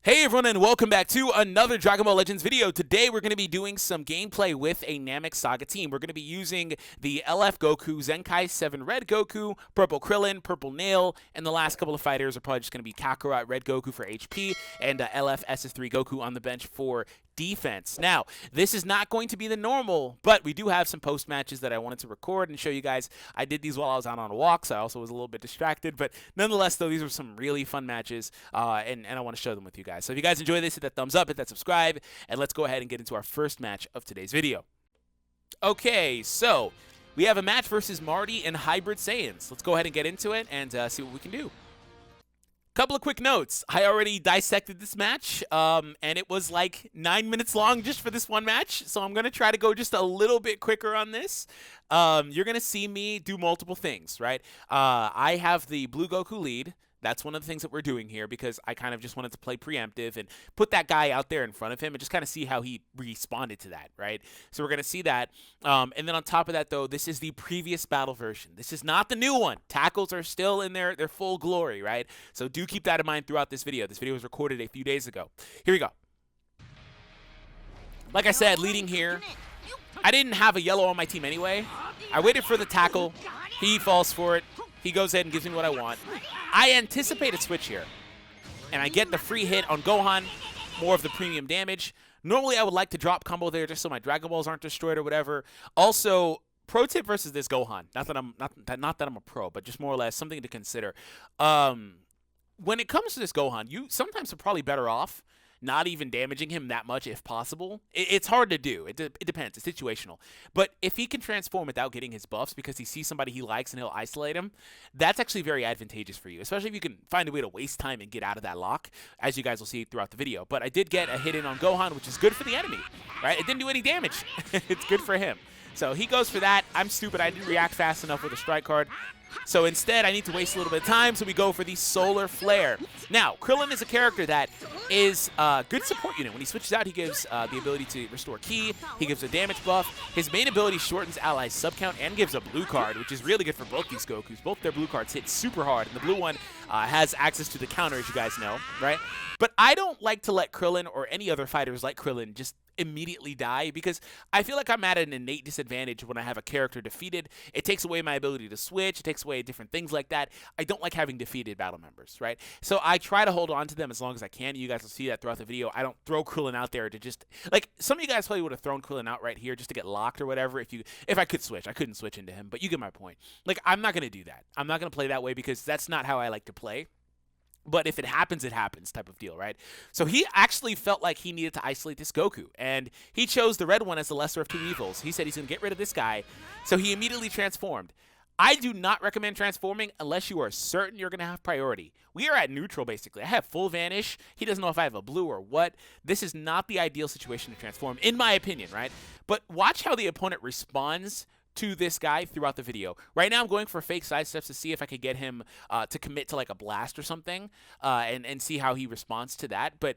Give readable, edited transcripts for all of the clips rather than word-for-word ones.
Hey everyone, and welcome back to another Dragon Ball Legends video. Today we're going to be doing some gameplay with a Namek Saga team. We're going to be using the LF Goku, Zenkai 7 Red Goku, Purple Krillin, Purple Nail, and the last couple of fighters are probably just going to be Kakarot Red Goku for HP, and LF SS3 Goku on the bench for defense. Now, this is not going to be the normal, but we do have some post matches that I wanted to record and show you guys. I did these while I was out on a walk, so I also was a little bit distracted, but nonetheless, though, these were some really fun matches, and I want to show them with you guys. So if you guys enjoy this, hit that thumbs up, hit that subscribe, and let's go ahead and get into our first match of today's video. Okay, so we have a match versus Marty and Hybrid Saiyans. Let's go ahead and get into it and see what we can do. Couple of quick notes. I already dissected this match, and it was like 9 minutes long just for this one match, so I'm going to try to go just a little bit quicker on this. You're going to see me do multiple things, right? I have the Blue Goku lead. That's one of the things that we're doing here because I kind of just wanted to play preemptive and put that guy out there in front of him and just kind of see how he responded to that, right? So we're going to see that. And then on top of that, though, this is the previous battle version. This is not the new one. Tackles are still in their full glory, right? So do keep that in mind throughout this video. This video was recorded a few days ago. Here we go. Like I said, leading here. I didn't have a yellow on my team anyway. I waited for the tackle. He falls for it. He goes ahead and gives me what I want. I anticipate a switch here, and I get the free hit on Gohan, more of the premium damage. Normally, I would like to drop combo there just so my Dragon Balls aren't destroyed or whatever. Also, pro tip versus this Gohan. Not that I'm a pro, but just more or less something to consider. When it comes to this Gohan, you sometimes are probably better off not even damaging him that much if possible. It's hard to do. It depends. It's situational. But if he can transform without getting his buffs because he sees somebody he likes and he'll isolate him, that's actually very advantageous for you, especially if you can find a way to waste time and get out of that lock, as you guys will see throughout the video. But I did get a hit in on Gohan, which is good for the enemy, right? It didn't do any damage. It's good for him. So he goes for that. I'm stupid. I didn't react fast enough with a strike card. So instead, I need to waste a little bit of time, so we go for the Solar Flare. Now, Krillin is a character that is a good support unit. When he switches out, he gives the ability to restore ki. He gives a damage buff. His main ability shortens allies' sub count and gives a blue card, which is really good for both these Gokus. Both their blue cards hit super hard, and the blue one has access to the counter, as you guys know, right? But I don't like to let Krillin or any other fighters like Krillin just immediately die because I feel like I'm at an innate disadvantage when I have a character defeated. It takes away my ability to switch. It takes away different things like that. I don't like having defeated battle members, right? So I try to hold on to them as long as I can. You guys will see that throughout the video. I don't throw Krillin out there to just, like, some of you guys probably would have thrown Krillin out right here just to get locked or whatever if I could switch. I couldn't switch into him, but you get my point. Like, I'm not going to do that. I'm not going to play that way because that's not how I like to play. But if it happens type of deal, right? So he actually felt like he needed to isolate this Goku, and he chose the red one as the lesser of two evils. He said he's going to get rid of this guy, so he immediately transformed. I do not recommend transforming unless you are certain you're going to have priority. We are at neutral, basically. I have full vanish. He doesn't know if I have a blue or what. This is not the ideal situation to transform, in my opinion, right? But watch how the opponent responds to this guy throughout the video. Right now I'm going for fake side steps to see if I could get him to commit to like a blast or something and see how he responds to that. But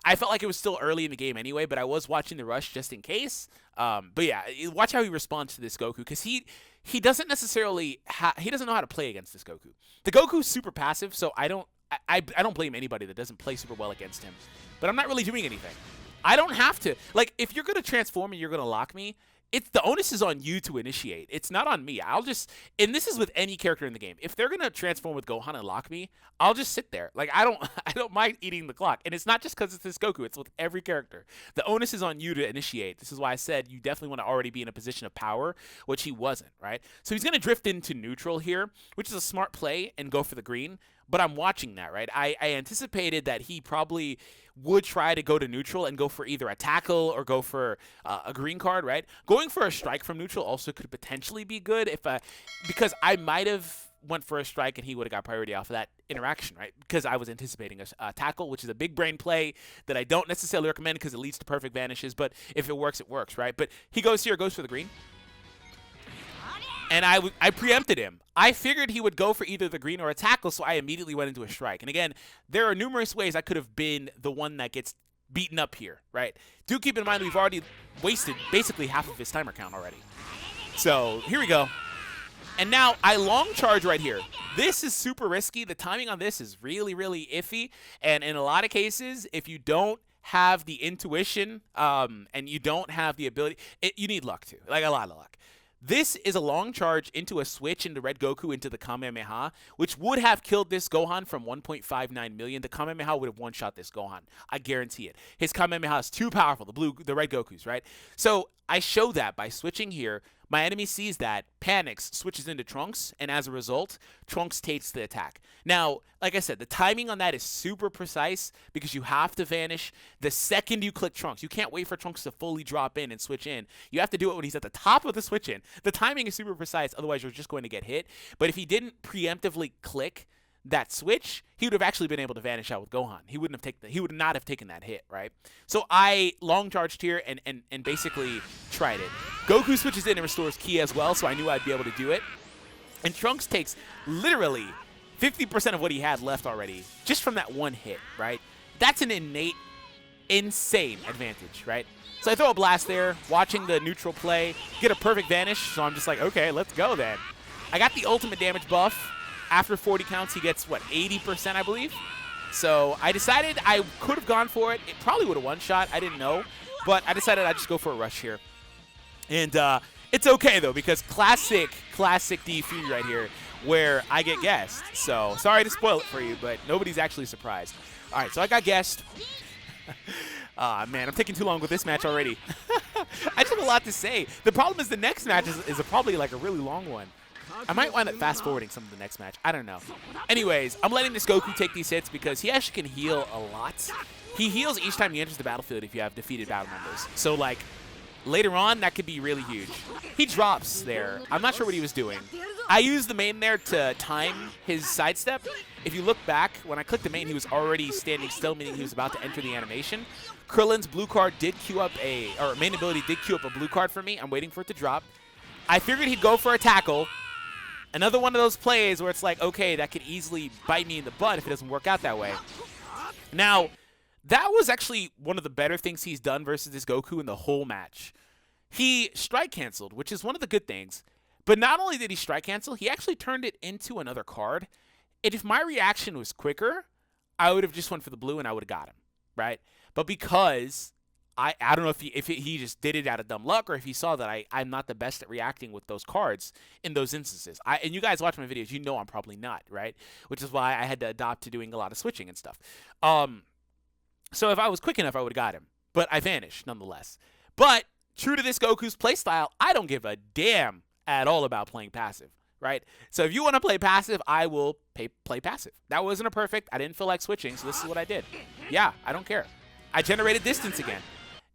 I felt like it was still early in the game anyway, but I was watching the rush just in case. But yeah, watch how he responds to this Goku because he doesn't necessarily he doesn't know how to play against this Goku. The Goku's super passive, so I don't blame anybody that doesn't play super well against him. But I'm not really doing anything. I don't have to. Like, if you're going to transform and you're going to lock me, the onus is on you to initiate. It's not on me. And this is with any character in the game. If they're gonna transform with Gohan and lock me, I'll just sit there. Like I don't mind eating the clock. And it's not just because it's this Goku. It's with every character. The onus is on you to initiate. This is why I said you definitely want to already be in a position of power, which he wasn't, right? So he's gonna drift into neutral here, which is a smart play, and go for the green. But I'm watching that, right? I anticipated that he probably would try to go to neutral and go for either a tackle or go for a green card, right? Going for a strike from neutral also could potentially be good because I might have went for a strike and he would have got priority off of that interaction, right? Because I was anticipating a tackle, which is a big brain play that I don't necessarily recommend because it leads to perfect vanishes. But if it works, right? But he goes here, goes for the green. And I preempted him. I figured he would go for either the green or a tackle, so I immediately went into a strike. And again, there are numerous ways I could have been the one that gets beaten up here, right? Do keep in mind we've already wasted basically half of his timer count already. So here we go. And now I long charge right here. This is super risky. The timing on this is really, really iffy. And in a lot of cases, if you don't have the intuition and you don't have the ability, you need luck too, like a lot of luck. This is a long charge into a switch into Red Goku into the Kamehameha, which would have killed this Gohan from 1.59 million. The Kamehameha would have one-shot this Gohan. I guarantee it. His Kamehameha is too powerful, the Red Goku's, right? So I show that by switching here. My enemy sees that, panics, switches into Trunks, and as a result, Trunks takes the attack. Now, like I said, the timing on that is super precise because you have to vanish the second you click Trunks. You can't wait for Trunks to fully drop in and switch in. You have to do it when he's at the top of the switch in. The timing is super precise, otherwise you're just going to get hit. But if he didn't preemptively click that switch, he would have actually been able to vanish out with Gohan. He would not have taken that hit, right? So I long charged here and basically tried it. Goku switches in and restores Ki as well, so I knew I'd be able to do it. And Trunks takes literally 50% of what he had left already just from that one hit, right? That's an innate, insane advantage, right? So I throw a blast there, watching the neutral play, get a perfect vanish, so I'm just like, okay, let's go then. I got the ultimate damage buff. After 40 counts, he gets, what, 80%, I believe? So I decided I could have gone for it. It probably would have one-shot. I didn't know. But I decided I'd just go for a rush here. And it's okay, though, because classic DFree right here where I get guessed. So sorry to spoil it for you, but nobody's actually surprised. All right, so I got guessed. Man, I'm taking too long with this match already. I just have a lot to say. The problem is the next match is probably like a really long one. I might wind up fast-forwarding some of the next match. I don't know. Anyways, I'm letting this Goku take these hits because he actually can heal a lot. He heals each time he enters the battlefield if you have defeated battle members. So, like, later on, that could be really huge. He drops there. I'm not sure what he was doing. I used the main there to time his sidestep. If you look back, when I clicked the main, he was already standing still, meaning he was about to enter the animation. Krillin's blue card did queue up main ability did queue up a blue card for me. I'm waiting for it to drop. I figured he'd go for a tackle. Another one of those plays where it's like, okay, that could easily bite me in the butt if it doesn't work out that way. Now, that was actually one of the better things he's done versus this Goku in the whole match. He strike canceled, which is one of the good things. But not only did he strike cancel, he actually turned it into another card. And if my reaction was quicker, I would have just went for the blue and I would have got him, right? But because I don't know if he just did it out of dumb luck or if he saw that I'm not the best at reacting with those cards in those instances. And you guys watch my videos, you know I'm probably not, right? Which is why I had to adopt to doing a lot of switching and stuff. So if I was quick enough, I would have got him. But I vanished nonetheless. But true to this Goku's playstyle, I don't give a damn at all about playing passive, right? So if you want to play passive, I will play passive. That wasn't a perfect. I didn't feel like switching, so this is what I did. Yeah, I don't care. I generated distance again.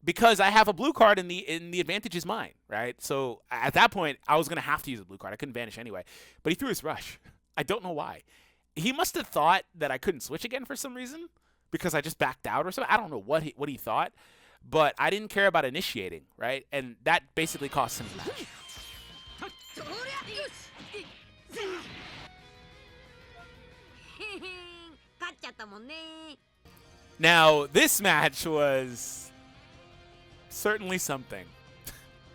Because I have a blue card and the advantage is mine, right? So at that point, I was going to have to use a blue card. I couldn't vanish anyway. But he threw his rush. I don't know why. He must have thought that I couldn't switch again for some reason because I just backed out or something. I don't know what he thought. But I didn't care about initiating, right? And that basically cost him the match. Now, this match was certainly something.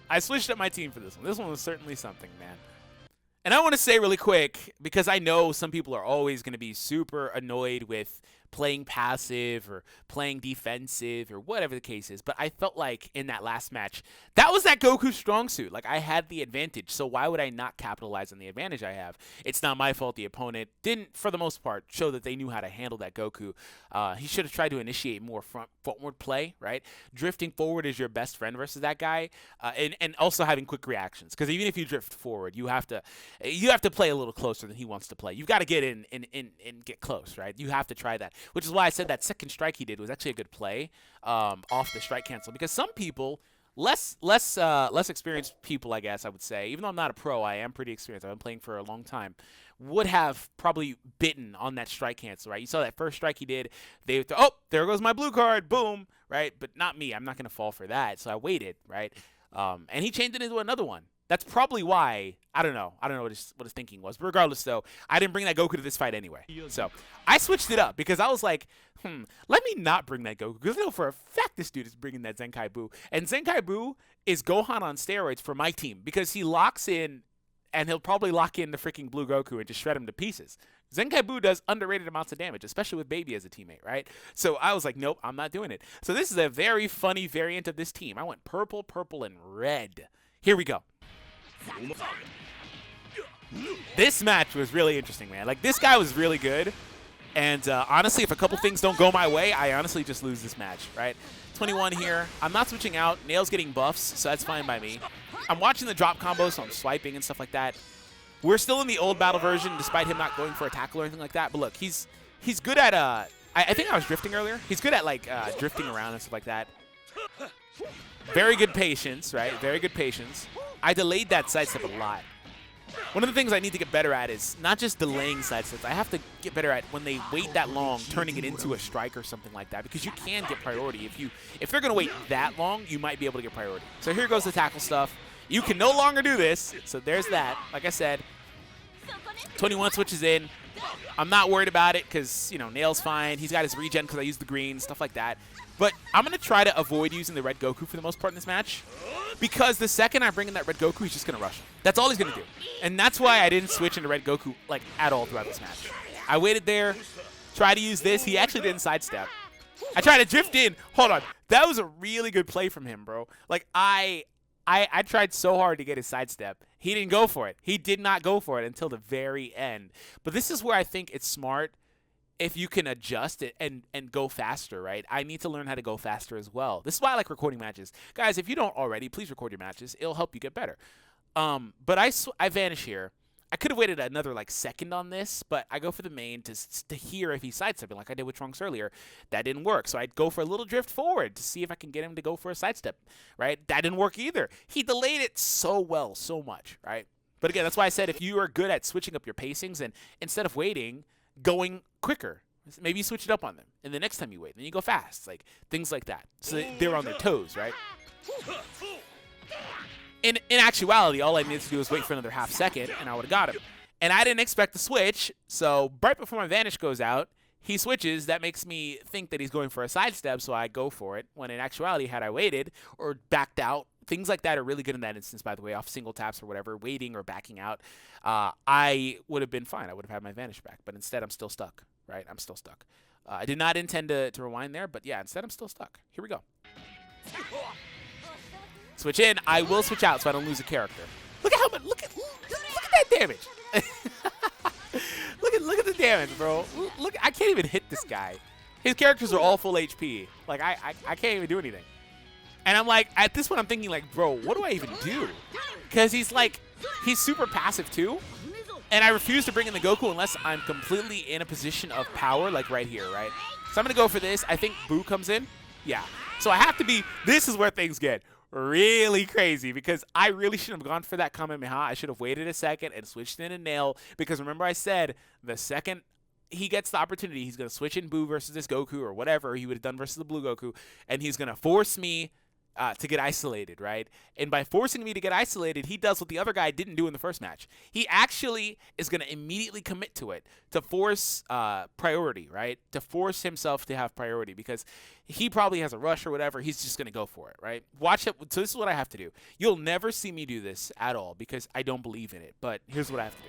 I switched up my team for this one. This one was certainly something, man. And I want to say really quick, because I know some people are always going to be super annoyed with playing passive or playing defensive or whatever the case is, but I felt like in that last match, that was that Goku strong suit. Like, I had the advantage, so why would I not capitalize on the advantage I have? It's not my fault the opponent didn't, for the most part, show that they knew how to handle that Goku. He should have tried to initiate more frontward play, right? Drifting forward is your best friend versus that guy, and also having quick reactions, because even if you drift forward, you have to play a little closer than he wants to play. You've got to get in and get close, right? You have to try that. Which is why I said that second strike he did was actually a good play off the strike cancel. Because some people, less experienced people, I guess I would say, even though I'm not a pro, I am pretty experienced. I've been playing for a long time. Would have probably bitten on that strike cancel, right? You saw that first strike he did. Oh, there goes my blue card, boom, right? But not me. I'm not going to fall for that. So I waited, right? And he changed it into another one. That's probably why, I don't know what his thinking was. But regardless, though, I didn't bring that Goku to this fight anyway. So I switched it up because I was like, let me not bring that Goku. Because I know for a fact this dude is bringing that Zenkai Buu. And Zenkai Buu is Gohan on steroids for my team because he locks in and he'll probably lock in the freaking Blue Goku and just shred him to pieces. Zenkai Buu does underrated amounts of damage, especially with Baby as a teammate, right? So I was like, nope, I'm not doing it. So this is a very funny variant of this team. I went purple, purple, and red. Here we go. This match was really interesting, man. Like, this guy was really good. And honestly, if a couple things don't go my way, I honestly just lose this match, right? 21 here. I'm not switching out. Nail's getting buffs, so that's fine by me. I'm watching the drop combos, so I'm swiping and stuff like that. We're still in the old battle version, despite him not going for a tackle or anything like that. But look, he's good at I think I was drifting earlier. He's good at like drifting around and stuff like that. Very good patience, right? Very good patience. I delayed that sidestep a lot. One of the things I need to get better at is not just delaying sidesteps. I have to get better at when they wait that long, turning it into a strike or something like that, because you can get priority. If they're going to wait that long, you might be able to get priority. So here goes the tackle stuff. You can no longer do this, so there's that. Like I said, 21 switches in. I'm not worried about it because, you know, Nail's fine. He's got his regen because I used the green, stuff like that. But I'm going to try to avoid using the red Goku for the most part in this match, because the second I bring in that red Goku, he's just going to rush him. That's all he's going to do. And that's why I didn't switch into red Goku, like, at all throughout this match. I waited there, tried to use this. He actually didn't sidestep. I tried to drift in. Hold on. That was a really good play from him, bro. Like, I tried so hard to get his sidestep. He didn't go for it. He did not go for it until the very end. But this is where I think it's smart if you can adjust it and go faster, right? I need to learn how to go faster as well. This is why I like recording matches. Guys, if you don't already, please record your matches. It'll help you get better. But I vanish here. I could have waited another like second on this, but I go for the main to hear if he sidestepping like I did with Trunks earlier. That didn't work, so I'd go for a little drift forward to see if I can get him to go for a sidestep, right? That didn't work either. He delayed it so well, so much, right? But again, that's why I said if you are good at switching up your pacings and instead of waiting, going quicker. Maybe you switch it up on them, and the next time you wait, then you go fast, like things like that. So they're on their toes, right? In actuality, all I needed to do was wait for another half second, and I would have got him. And I didn't expect the switch, so right before my vanish goes out, he switches. That makes me think that he's going for a sidestep, so I go for it. When in actuality, had I waited or backed out, things like that are really good in that instance, by the way, off single taps or whatever, waiting or backing out, I would have been fine. I would have had my vanish back, but instead I'm still stuck, right? I'm still stuck. I did not intend to rewind there, but yeah, instead I'm still stuck. Here we go. Switch in. I will switch out so I don't lose a character. Look at how much. Look at that damage. look at the damage, bro. Look, I can't even hit this guy. His characters are all full HP. Like I can't even do anything. And I'm like, at this point, I'm thinking like, bro, what do I even do? Because he's super passive too. And I refuse to bring in the Goku unless I'm completely in a position of power, like right here, right? So I'm gonna go for this. I think Buu comes in. Yeah. So I have to be. This is where things get really crazy, because I really shouldn't have gone for that Kamehameha. I should have waited a second and switched in a Nail, because remember I said the second he gets the opportunity, he's going to switch in Buu versus this Goku or whatever he would have done versus the Blue Goku, and he's going to force me to get isolated, right? And by forcing me to get isolated, he does what the other guy didn't do in the first match. He actually is going to immediately commit to it to force priority, right? To force himself to have priority, because he probably has a rush or whatever. He's just going to go for it, right? Watch it. So this is what I have to do. You'll never see me do this at all because I don't believe in it, but here's what I have to do.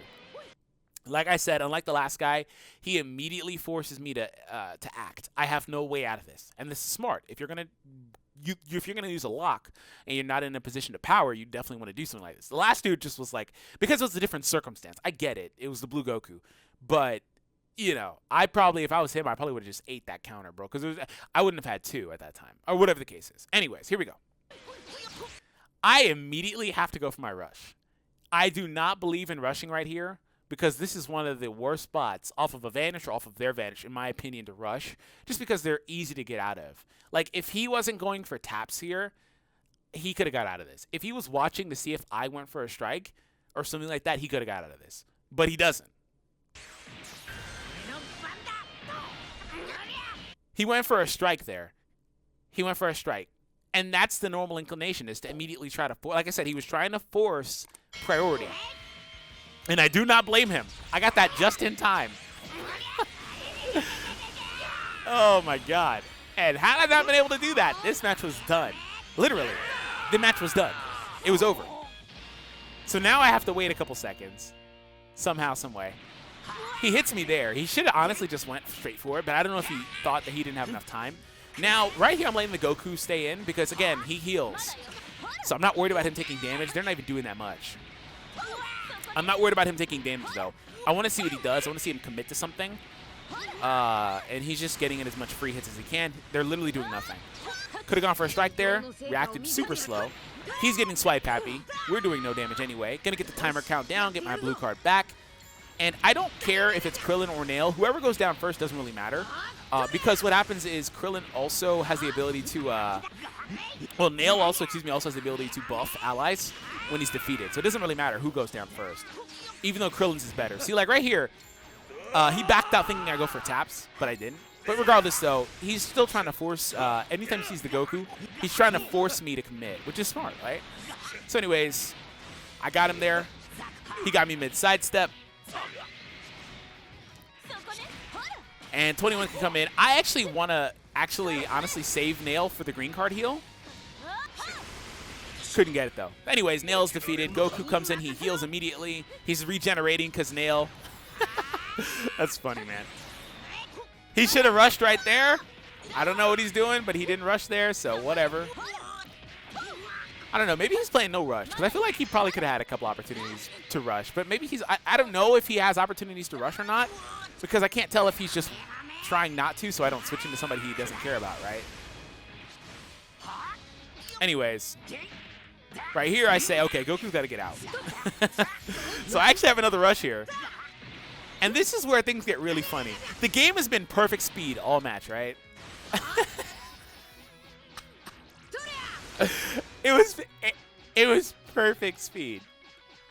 Like I said, unlike the last guy, he immediately forces me to act. I have no way out of this, and this is smart. If you're going to use a lock and you're not in a position to power, you definitely want to do something like this. The last dude just was like, because it was a different circumstance. I get it. It was the Blue Goku. But, you know, if I was him, I probably would have just ate that counter, bro. Because I wouldn't have had two at that time. Or whatever the case is. Anyways, here we go. I immediately have to go for my rush. I do not believe in rushing right here, because this is one of the worst spots off of a vanish or off of their vanish, in my opinion, to rush, just because they're easy to get out of. Like, if he wasn't going for taps here, he could have got out of this. If he was watching to see if I went for a strike or something like that, he could have got out of this. But he doesn't. He went for a strike there. He went for a strike. And that's the normal inclination, is to immediately try to like I said, he was trying to force priority. And I do not blame him. I got that just in time. Oh, my God. And had I not been able to do that, this match was done. Literally. The match was done. It was over. So now I have to wait a couple seconds. Somehow, some way. He hits me there. He should have honestly just went straight for it, but I don't know if he thought that he didn't have enough time. Now, right here, I'm letting the Goku stay in because, again, he heals. So I'm not worried about him taking damage. They're not even doing that much. I'm not worried about him taking damage, though. I want to see what he does. I want to see him commit to something. And he's just getting in as much free hits as he can. They're literally doing nothing. Could have gone for a strike there. Reacted super slow. He's getting swipe happy. We're doing no damage anyway. Gonna get the timer count down, get my blue card back. And I don't care if it's Krillin or Nail. Whoever goes down first doesn't really matter. Because what happens is Krillin also has the ability to, well, Nail also, also has the ability to buff allies when he's defeated. So it doesn't really matter who goes down first, even though Krillin's is better. See, like right here, he backed out thinking I'd go for taps, but I didn't. But regardless, though, he's still trying to force, anytime he sees the Goku, he's trying to force me to commit, which is smart, right? So anyways, I got him there. He got me mid-sidestep. And 21 can come in. I actually want to honestly save Nail for the green card heal. Couldn't get it, though. Anyways, Nail's defeated. Goku comes in. He heals immediately. He's regenerating because Nail. That's funny, man. He should have rushed right there. I don't know what he's doing, but he didn't rush there, so whatever. I don't know. Maybe he's playing no rush, because I feel like he probably could have had a couple opportunities to rush. But maybe he's – I don't know if he has opportunities to rush or not, because I can't tell if he's just trying not to, so I don't switch him to somebody he doesn't care about, right? Anyways, right here I say, okay, Goku's got to get out. So I actually have another rush here. And this is where things get really funny. The game has been perfect speed all match, right? It was perfect speed.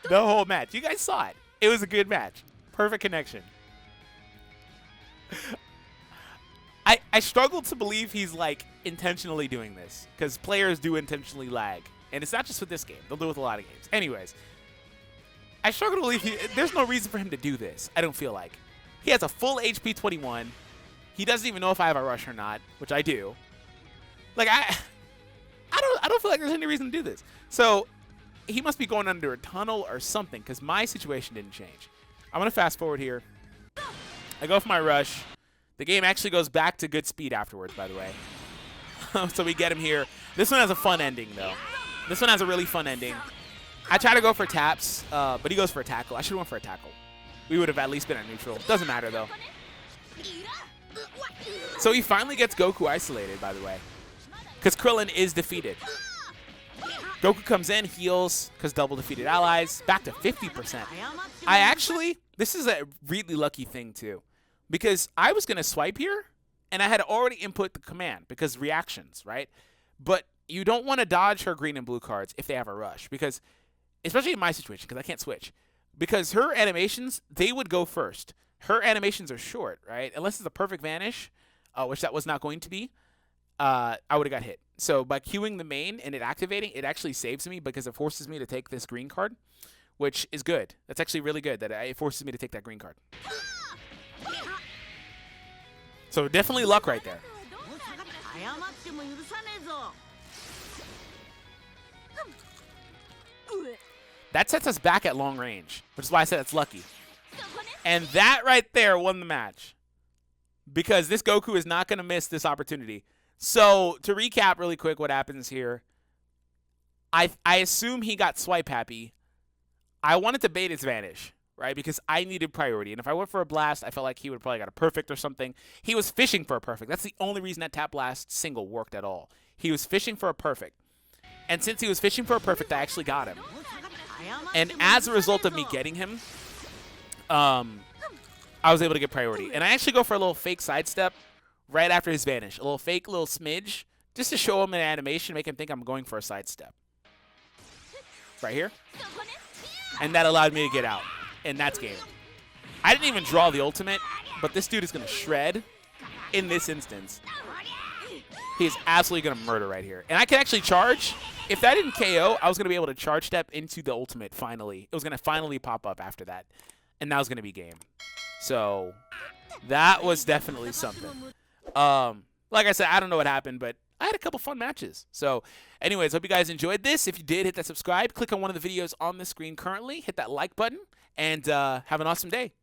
The whole match. You guys saw it. It was a good match. Perfect connection. I struggle to believe he's like intentionally doing this, because players do intentionally lag. And it's not just with this game. They'll do it with a lot of games. Anyways. I struggle to believe there's no reason for him to do this, I don't feel like. He has a full HP 21. He doesn't even know if I have a rush or not, which I do. Like, I don't feel like there's any reason to do this. So, he must be going under a tunnel or something, because my situation didn't change. I'm going to fast forward here. I go for my rush. The game actually goes back to good speed afterwards, by the way. So we get him here. This one has a fun ending, though. This one has a really fun ending. I try to go for taps, but he goes for a tackle. I should have went for a tackle. We would have at least been at neutral. Doesn't matter, though. So he finally gets Goku isolated, by the way, because Krillin is defeated. Goku comes in, heals, because double defeated allies. Back to 50%. This is a really lucky thing, too, because I was going to swipe here, and I had already input the command, because reactions, right? But you don't want to dodge her green and blue cards if they have a rush, because... especially in my situation, because I can't switch. Because her animations, they would go first. Her animations are short, right? Unless it's a perfect vanish, which that was not going to be, I would have got hit. So by queuing the main and it activating, it actually saves me because it forces me to take this green card, which is good. That's actually really good that it forces me to take that green card. So definitely luck right there. That sets us back at long range, which is why I said it's lucky. And that right there won the match, because this Goku is not going to miss this opportunity. So to recap really quick what happens here, I assume he got swipe happy. I wanted to bait his vanish, right, because I needed priority. And if I went for a blast, I felt like he would probably got a perfect or something. He was fishing for a perfect. That's the only reason that tap blast single worked at all. He was fishing for a perfect. And since he was fishing for a perfect, I actually got him. And as a result of me getting him, I was able to get priority. And I actually go for a little fake sidestep right after his vanish. A little fake little smidge, just to show him an animation, make him think I'm going for a sidestep. Right here. And that allowed me to get out. And that's game. I didn't even draw the ultimate, but this dude is going to shred in this instance. He's absolutely going to murder right here. And I can actually charge. If that didn't KO, I was going to be able to charge step into the ultimate finally. It was going to finally pop up after that. And that was going to be game. So that was definitely something. Like I said, I don't know what happened, but I had a couple fun matches. So anyways, hope you guys enjoyed this. If you did, hit that subscribe. Click on one of the videos on the screen currently. Hit that like button. And have an awesome day.